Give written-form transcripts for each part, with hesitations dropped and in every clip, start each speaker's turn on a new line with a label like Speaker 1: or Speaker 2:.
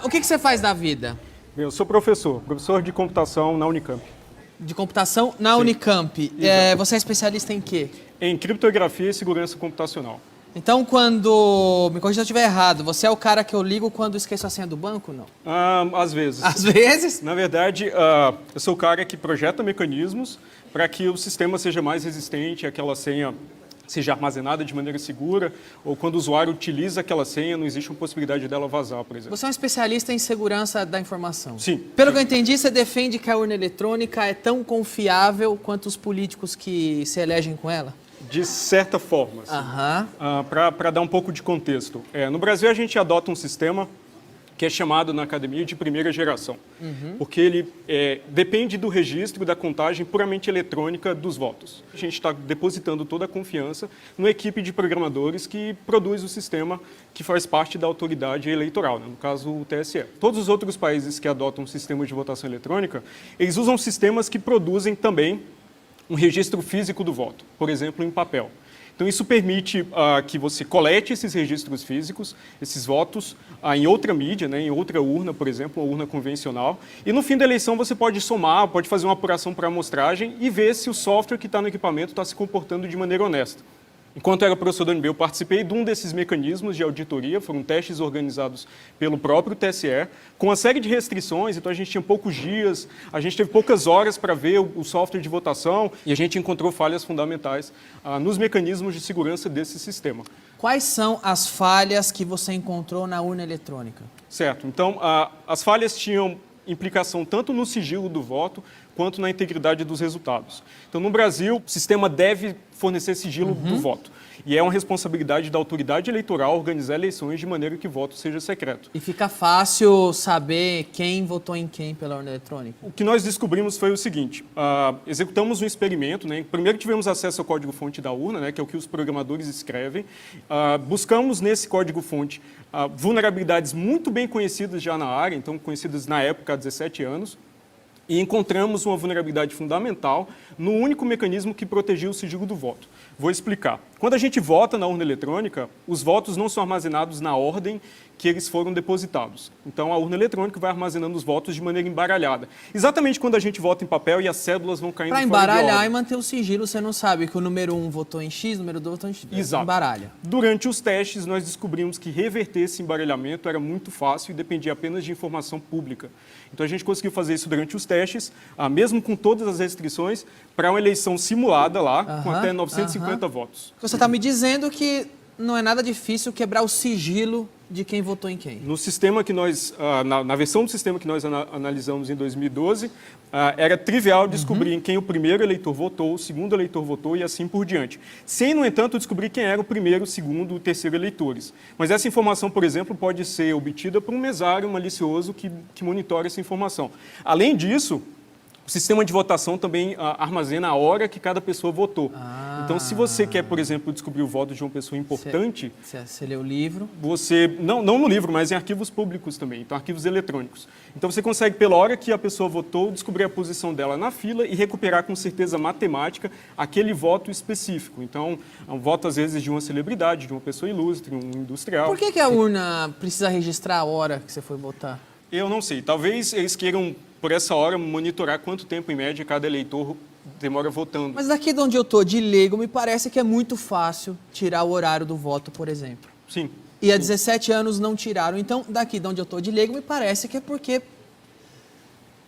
Speaker 1: O que você faz da vida?
Speaker 2: Eu sou professor de computação na Unicamp.
Speaker 1: De computação na
Speaker 2: Sim.
Speaker 1: Unicamp. Você é especialista em quê?
Speaker 2: Em criptografia e segurança computacional.
Speaker 1: Então, me corrija se eu estiver errado, você é o cara que eu ligo quando esqueço a senha do banco, não?
Speaker 2: Às vezes.
Speaker 1: Às vezes?
Speaker 2: Na verdade, eu sou o cara que projeta mecanismos para que o sistema seja mais resistente, aquela senha seja armazenada de maneira segura, ou quando o usuário utiliza aquela senha, não existe uma possibilidade dela vazar, por exemplo.
Speaker 1: Você é um especialista em segurança da informação.
Speaker 2: Sim.
Speaker 1: Pelo que eu entendi, você defende que a urna eletrônica é tão confiável quanto os políticos que se elegem com ela?
Speaker 2: De certa forma. Para dar um pouco de contexto. No Brasil, a gente adota um sistema que é chamado na academia de primeira geração, porque ele depende do registro da contagem puramente eletrônica dos votos. A gente está depositando toda a confiança numa equipe de programadores que produz o sistema que faz parte da autoridade eleitoral, né? No caso o TSE. Todos os outros países que adotam um sistema de votação eletrônica, eles usam sistemas que produzem também um registro físico do voto, por exemplo, em papel. Então, isso permite que você colete esses registros físicos, esses votos, em outra mídia, né, em outra urna, por exemplo, uma urna convencional. E no fim da eleição você pode somar, pode fazer uma apuração por amostragem e ver se o software que está no equipamento está se comportando de maneira honesta. Enquanto eu era professor da UNB, eu participei de um desses mecanismos de auditoria, foram testes organizados pelo próprio TSE, com uma série de restrições, então a gente tinha poucos dias, a gente teve poucas horas para ver o software de votação e a gente encontrou falhas fundamentais nos mecanismos de segurança desse sistema.
Speaker 1: Quais são as falhas que você encontrou na urna eletrônica?
Speaker 2: Certo, então as falhas tinham implicação tanto no sigilo do voto quanto na integridade dos resultados. Então, no Brasil, o sistema deve fornecer sigilo do voto. E é uma responsabilidade da autoridade eleitoral organizar eleições de maneira que o voto seja secreto.
Speaker 1: E fica fácil saber quem votou em quem pela urna eletrônica?
Speaker 2: O que nós descobrimos foi o seguinte, executamos um experimento, né? Primeiro tivemos acesso ao código-fonte da urna, né? Que é o que os programadores escrevem, buscamos nesse código-fonte vulnerabilidades muito bem conhecidas já na área, então conhecidas na época há 17 anos, e encontramos uma vulnerabilidade fundamental no único mecanismo que protegia o sigilo do voto. Vou explicar. Quando a gente vota na urna eletrônica, os votos não são armazenados na ordem que eles foram depositados. Então, a urna eletrônica vai armazenando os votos de maneira embaralhada. Exatamente quando a gente vota em papel e as cédulas vão caindo fora de ordem.
Speaker 1: Para embaralhar e manter o sigilo, você não sabe que o número 1 votou em X, o número 2 votou em X.
Speaker 2: Exato.
Speaker 1: Embaralha.
Speaker 2: Durante os testes, nós descobrimos que reverter esse embaralhamento era muito fácil e dependia apenas de informação pública. Então, a gente conseguiu fazer isso durante os testes, mesmo com todas as restrições, para uma eleição simulada lá, com até 950 votos.
Speaker 1: Você está me dizendo que não é nada difícil quebrar o sigilo de quem votou em quem?
Speaker 2: No sistema que nós, na versão do sistema que nós analisamos em 2012, era trivial descobrir em quem o primeiro eleitor votou, o segundo eleitor votou e assim por diante. Sem, no entanto, descobrir quem era o primeiro, o segundo e o terceiro eleitores. Mas essa informação, por exemplo, pode ser obtida por um mesário malicioso que monitora essa informação. Além disso, o sistema de votação também armazena a hora que cada pessoa votou. Então, se você quer, por exemplo, descobrir o voto de uma pessoa importante...
Speaker 1: Você lê o livro?
Speaker 2: Você, não no livro, mas em arquivos públicos também, então arquivos eletrônicos. Então, você consegue, pela hora que a pessoa votou, descobrir a posição dela na fila e recuperar com certeza matemática aquele voto específico. Então, é um voto, às vezes, de uma celebridade, de uma pessoa ilustre, um industrial.
Speaker 1: Por que a urna precisa registrar a hora que você foi votar?
Speaker 2: Eu não sei. Talvez eles queiram, por essa hora, monitorar quanto tempo, em média, cada eleitor demora votando.
Speaker 1: Mas daqui de onde eu estou, de leigo, me parece que é muito fácil tirar o horário do voto, por exemplo.
Speaker 2: Sim.
Speaker 1: E há 17 anos não tiraram. Então, daqui de onde eu estou, de leigo, me parece que é porque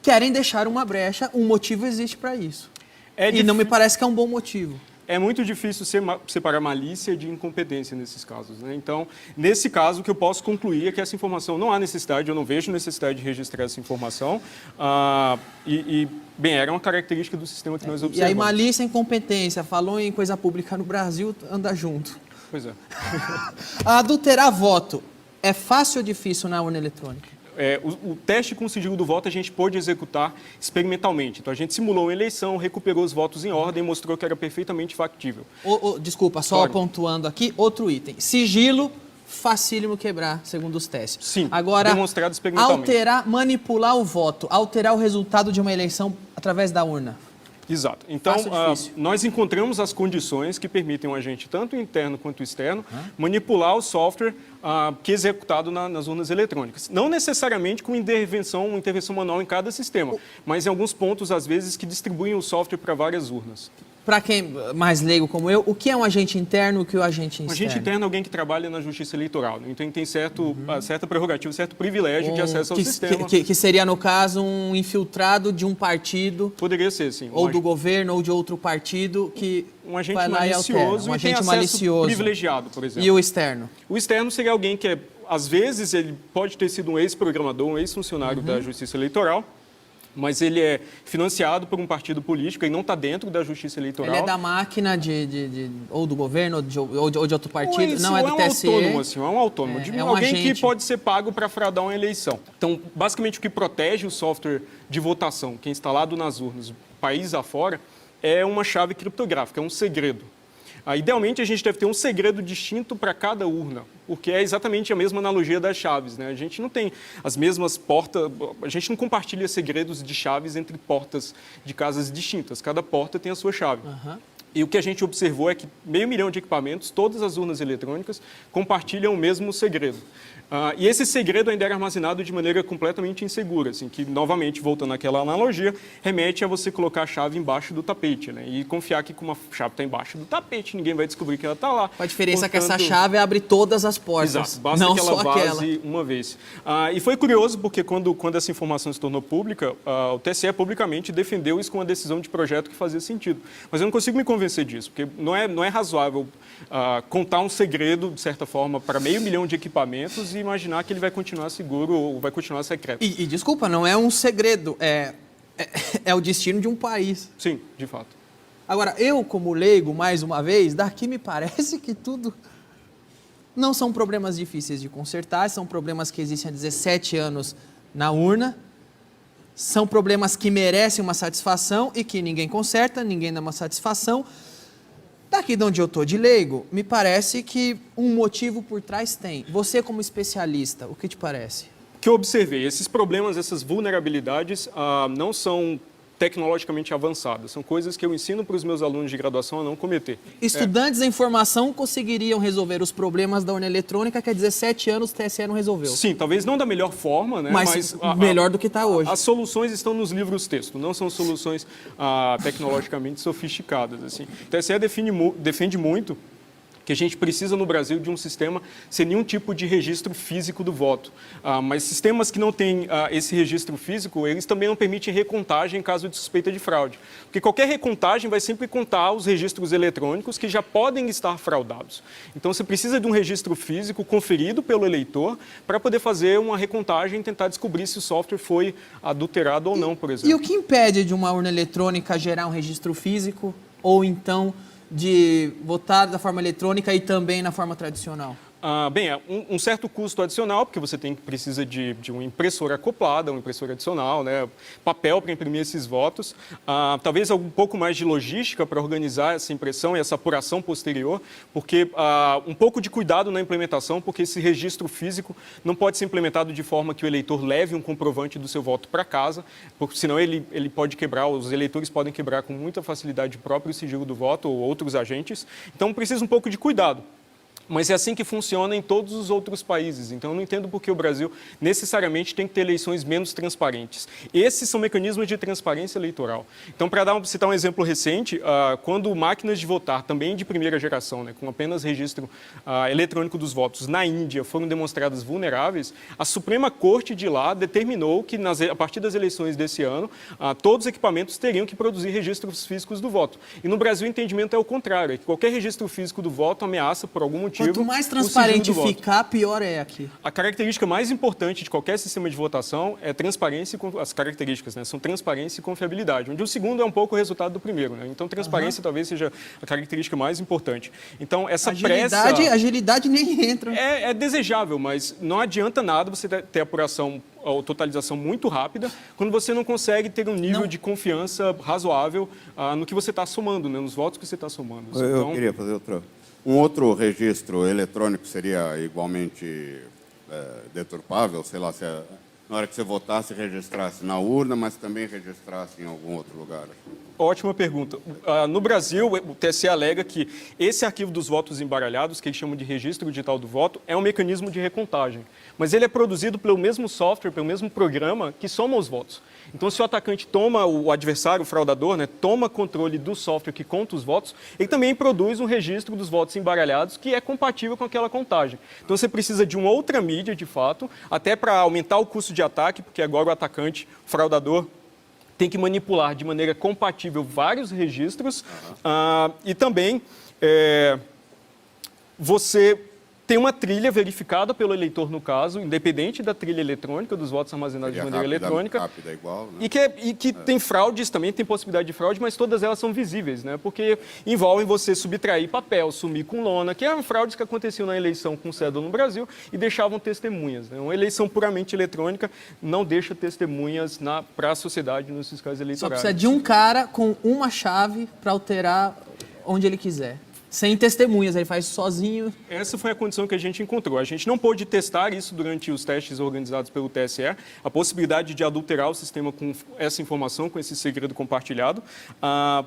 Speaker 1: querem deixar uma brecha, um motivo existe para isso. E não me parece que é um bom motivo.
Speaker 2: É muito difícil separar malícia de incompetência nesses casos, né? Então, nesse caso, o que eu posso concluir é que essa informação não há necessidade, eu não vejo necessidade de registrar essa informação. Bem, era uma característica do sistema que nós observamos.
Speaker 1: E aí, malícia e incompetência, falou em coisa pública no Brasil, anda junto.
Speaker 2: Pois é.
Speaker 1: Adulterar voto é fácil ou difícil na urna eletrônica?
Speaker 2: O teste com o sigilo do voto a gente pôde executar experimentalmente. Então, a gente simulou uma eleição, recuperou os votos em ordem e mostrou que era perfeitamente factível.
Speaker 1: Desculpa, só claro. Pontuando aqui, outro item. Sigilo, facílimo quebrar, segundo os testes.
Speaker 2: Sim,
Speaker 1: agora,
Speaker 2: demonstrado experimentalmente.
Speaker 1: Manipular o voto, alterar o resultado de uma eleição através da urna.
Speaker 2: Exato. Então, nós encontramos as condições que permitem um agente, tanto interno quanto externo, manipular o software que é executado nas urnas eletrônicas. Não necessariamente com uma intervenção manual em cada sistema, mas em alguns pontos, às vezes, que distribuem o software para várias urnas.
Speaker 1: Para quem mais leigo como eu, o que é um agente interno e o que é um agente externo?
Speaker 2: Um agente interno é alguém que trabalha na justiça eleitoral, né? Então ele tem certa prerrogativa, certo privilégio de acesso ao sistema.
Speaker 1: Que seria, no caso, um infiltrado de um partido.
Speaker 2: Poderia ser, sim.
Speaker 1: Ou do governo ou de outro partido que
Speaker 2: um agente
Speaker 1: vai lá e altera.
Speaker 2: Um agente malicioso privilegiado, por exemplo.
Speaker 1: E o externo?
Speaker 2: O externo seria alguém que, às vezes, ele pode ter sido um ex-programador, um ex-funcionário da justiça eleitoral, mas ele é financiado por um partido político e não está dentro da justiça eleitoral.
Speaker 1: Ele é da máquina ou do governo ou de outro partido? Não, é do TSE?
Speaker 2: Autônomo, assim, é um autônomo. Alguém que pode ser pago para fraudar uma eleição. Então, basicamente, o que protege o software de votação, que é instalado nas urnas, país afora, é uma chave criptográfica, é um segredo. Idealmente, a gente deve ter um segredo distinto para cada urna, porque é exatamente a mesma analogia das chaves, né? A gente não tem as mesmas portas, a gente não compartilha segredos de chaves entre portas de casas distintas. Cada porta tem a sua chave. E o que a gente observou é que 500 mil de equipamentos, todas as urnas eletrônicas, compartilham o mesmo segredo. E esse segredo ainda era armazenado de maneira completamente insegura, assim, que, novamente, voltando àquela analogia, remete a você colocar a chave embaixo do tapete, né? E confiar que com uma chave está embaixo do tapete, ninguém vai descobrir que ela está lá.
Speaker 1: A diferença é que essa chave abre todas as portas,
Speaker 2: exato, basta
Speaker 1: não
Speaker 2: que ela
Speaker 1: só
Speaker 2: vaze
Speaker 1: aquela.
Speaker 2: uma vez. E foi curioso, porque quando essa informação se tornou pública, o TSE publicamente defendeu isso com uma decisão de projeto que fazia sentido. Mas eu não consigo me convencer disso, porque não é razoável contar um segredo, de certa forma, para 500 mil de equipamentos e imaginar que ele vai continuar seguro ou vai continuar secreto.
Speaker 1: E desculpa, não é um segredo, é o destino de um país.
Speaker 2: Sim, de fato.
Speaker 1: Agora, eu como leigo, mais uma vez, daqui me parece que tudo não são problemas difíceis de consertar, são problemas que existem há 17 anos na urna, são problemas que merecem uma satisfação e que ninguém conserta, ninguém dá uma satisfação. Daqui de onde eu estou de leigo, me parece que um motivo por trás tem. Você, como especialista, o que te parece?
Speaker 2: O que eu observei, esses problemas, essas vulnerabilidades não são tecnologicamente avançadas. São coisas que eu ensino para os meus alunos de graduação a não cometer.
Speaker 1: Estudantes em formação conseguiriam resolver os problemas da urna eletrônica que há 17 anos o TSE não resolveu.
Speaker 2: Sim, talvez não da melhor forma, né?
Speaker 1: Mas melhor do que está hoje.
Speaker 2: As soluções estão nos livros-texto, não são soluções tecnologicamente sofisticadas. Assim. O TSE defende muito que a gente precisa no Brasil de um sistema sem nenhum tipo de registro físico do voto. Mas sistemas que não têm esse registro físico, eles também não permitem recontagem em caso de suspeita de fraude. Porque qualquer recontagem vai sempre contar os registros eletrônicos que já podem estar fraudados. Então você precisa de um registro físico conferido pelo eleitor para poder fazer uma recontagem e tentar descobrir se o software foi adulterado ou não, por exemplo.
Speaker 1: E o que impede de uma urna eletrônica gerar um registro físico ou então de votar da forma eletrônica e também na forma tradicional?
Speaker 2: Bem, é um certo custo adicional, porque você precisa de uma impressora acoplada, uma impressora adicional, né, papel para imprimir esses votos, talvez um pouco mais de logística para organizar essa impressão e essa apuração posterior, porque um pouco de cuidado na implementação, porque esse registro físico não pode ser implementado de forma que o eleitor leve um comprovante do seu voto para casa, porque senão ele pode quebrar, os eleitores podem quebrar com muita facilidade o próprio sigilo do voto ou outros agentes, então precisa um pouco de cuidado. Mas é assim que funciona em todos os outros países. Então, eu não entendo por que o Brasil necessariamente tem que ter eleições menos transparentes. Esses são mecanismos de transparência eleitoral. Então, para citar um exemplo recente, quando máquinas de votar, também de primeira geração, né, com apenas registro eletrônico dos votos na Índia, foram demonstradas vulneráveis, a Suprema Corte de lá determinou que, a partir das eleições desse ano, todos os equipamentos teriam que produzir registros físicos do voto. E no Brasil, o entendimento é o contrário, é que qualquer registro físico do voto ameaça, por algum motivo,
Speaker 1: quanto mais transparente ficar, pior é aqui.
Speaker 2: A característica mais importante de qualquer sistema de votação é transparência, as características, né, são transparência e confiabilidade, onde o segundo é um pouco o resultado do primeiro, né? Então, transparência talvez seja a característica mais importante. Então, essa
Speaker 1: agilidade nem entra.
Speaker 2: É desejável, mas não adianta nada você ter apuração ou totalização muito rápida quando você não consegue ter um nível de confiança razoável no que você está somando, né, nos votos que você está somando.
Speaker 3: Eu queria fazer um outro registro eletrônico seria igualmente deturpável, sei lá, se na hora que você votasse, registrasse na urna, mas também registrasse em algum outro lugar?
Speaker 2: Ótima pergunta. No Brasil, o TSE alega que esse arquivo dos votos embaralhados, que eles chamam de registro digital do voto, é um mecanismo de recontagem. Mas ele é produzido pelo mesmo software, pelo mesmo programa que soma os votos. Então, se o atacante toma, o adversário, o fraudador, né, toma controle do software que conta os votos, ele também produz um registro dos votos embaralhados que é compatível com aquela contagem. Então, você precisa de uma outra mídia, de fato, até para aumentar o custo de ataque, porque agora o atacante, o fraudador, tem que manipular de maneira compatível vários registros e também você tem uma trilha verificada pelo eleitor, no caso, independente da trilha eletrônica, dos votos armazenados de maneira eletrônica.
Speaker 3: Rápida, igual, né?
Speaker 2: E que tem fraudes também, tem possibilidade de fraude, mas todas elas são visíveis, né? Porque envolvem você subtrair papel, sumir com lona, que eram fraudes que aconteciam na eleição com cédula no Brasil e deixavam testemunhas, né? Uma eleição puramente eletrônica não deixa testemunhas para a sociedade nos fiscais eleitorais.
Speaker 1: Só precisa de um cara com uma chave para alterar onde ele quiser. Sem testemunhas, ele faz sozinho.
Speaker 2: Essa foi a condição que a gente encontrou. A gente não pôde testar isso durante os testes organizados pelo TSE, a possibilidade de adulterar o sistema com essa informação, com esse segredo compartilhado,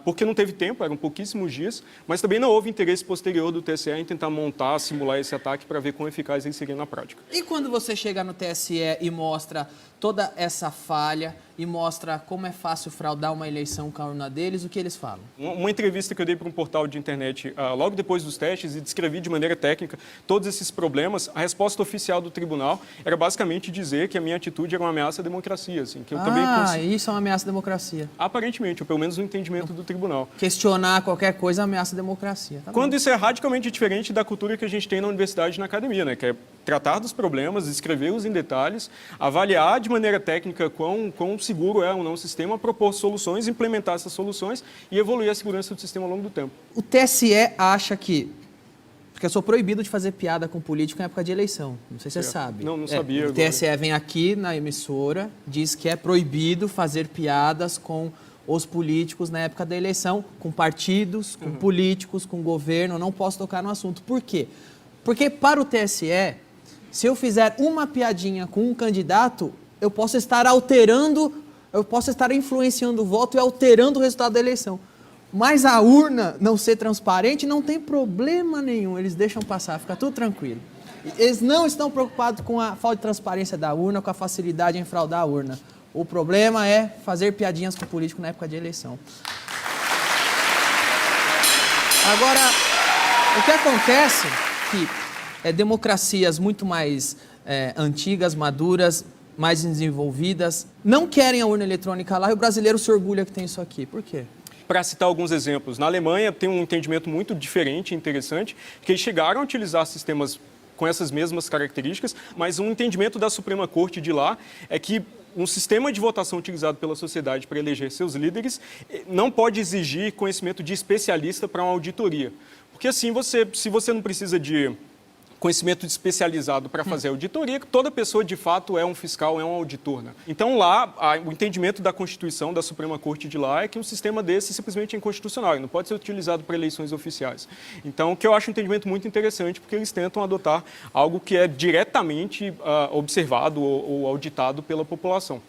Speaker 2: porque não teve tempo, eram pouquíssimos dias, mas também não houve interesse posterior do TSE em tentar montar, simular esse ataque para ver quão eficaz ele seria na prática.
Speaker 1: E quando você chega no TSE e mostra toda essa falha e mostra como é fácil fraudar uma eleição com a urna deles, o que eles falam?
Speaker 2: Uma entrevista que eu dei para um portal de internet logo depois dos testes e descrevi de maneira técnica todos esses problemas, a resposta oficial do tribunal era basicamente dizer que a minha atitude era uma ameaça à democracia. Assim, que eu também
Speaker 1: isso é uma ameaça à democracia.
Speaker 2: Aparentemente, ou pelo menos no entendimento do tribunal.
Speaker 1: Questionar qualquer coisa ameaça a democracia. Tá
Speaker 2: Quando
Speaker 1: bom.
Speaker 2: isso é radicalmente diferente da cultura que a gente tem na universidade e na academia, né? Que é tratar dos problemas, descrevê-los em detalhes, avaliar de maneira técnica quão seguro é ou não o sistema, propor soluções, implementar essas soluções e evoluir a segurança do sistema ao longo do tempo.
Speaker 1: O TSE acha que... Porque eu sou proibido de fazer piada com político em época de eleição. Não sei se você sabe.
Speaker 2: Não sabia.
Speaker 1: O TSE vem aqui na emissora, diz que é proibido fazer piadas com os políticos na época da eleição, com partidos, com políticos, com governo. Eu não posso tocar no assunto. Por quê? Porque para o TSE, se eu fizer uma piadinha com um candidato, eu posso estar influenciando o voto e alterando o resultado da eleição. Mas a urna não ser transparente não tem problema nenhum, eles deixam passar, fica tudo tranquilo. Eles não estão preocupados com a falta de transparência da urna, com a facilidade em fraudar a urna. O problema é fazer piadinhas com o político na época de eleição. Agora, o que acontece é que democracias muito mais antigas, maduras, mais desenvolvidas, não querem a urna eletrônica lá e o brasileiro se orgulha que tem isso aqui. Por quê?
Speaker 2: Para citar alguns exemplos, na Alemanha tem um entendimento muito diferente e interessante, que eles chegaram a utilizar sistemas com essas mesmas características, mas um entendimento da Suprema Corte de lá é que um sistema de votação utilizado pela sociedade para eleger seus líderes não pode exigir conhecimento de especialista para uma auditoria. Porque assim, se você não precisa de conhecimento especializado para fazer auditoria, que toda pessoa, de fato, é um fiscal, é um auditor. Né? Então, lá, o entendimento da Constituição, da Suprema Corte de lá, é que um sistema desse simplesmente é inconstitucional, não pode ser utilizado para eleições oficiais. Então, o que eu acho um entendimento muito interessante, porque eles tentam adotar algo que é diretamente observado ou auditado pela população.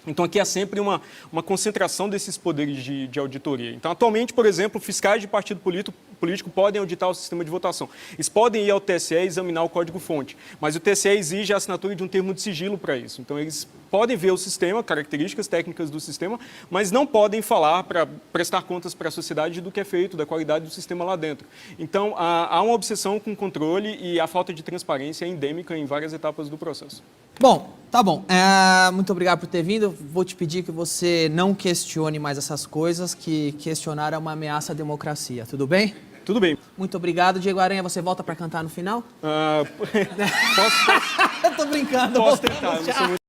Speaker 2: Então, aqui há sempre uma concentração desses poderes de auditoria. Então, atualmente, por exemplo, fiscais de partido político podem auditar o sistema de votação. Eles podem ir ao TSE e examinar o código-fonte, mas o TSE exige a assinatura de um termo de sigilo para isso. Então, eles podem ver o sistema, características técnicas do sistema, mas não podem falar para prestar contas para a sociedade do que é feito, da qualidade do sistema lá dentro. Então, há uma obsessão com o controle e a falta de transparência é endêmica em várias etapas do processo.
Speaker 1: Bom, tá bom. Muito obrigado por ter vindo. Vou te pedir que você não questione mais essas coisas, que questionar é uma ameaça à democracia. Tudo bem?
Speaker 2: Tudo bem.
Speaker 1: Muito obrigado. Diego Aranha, você volta para cantar no final?
Speaker 2: Posso
Speaker 1: Eu tô brincando.
Speaker 2: tentar, eu não sou muito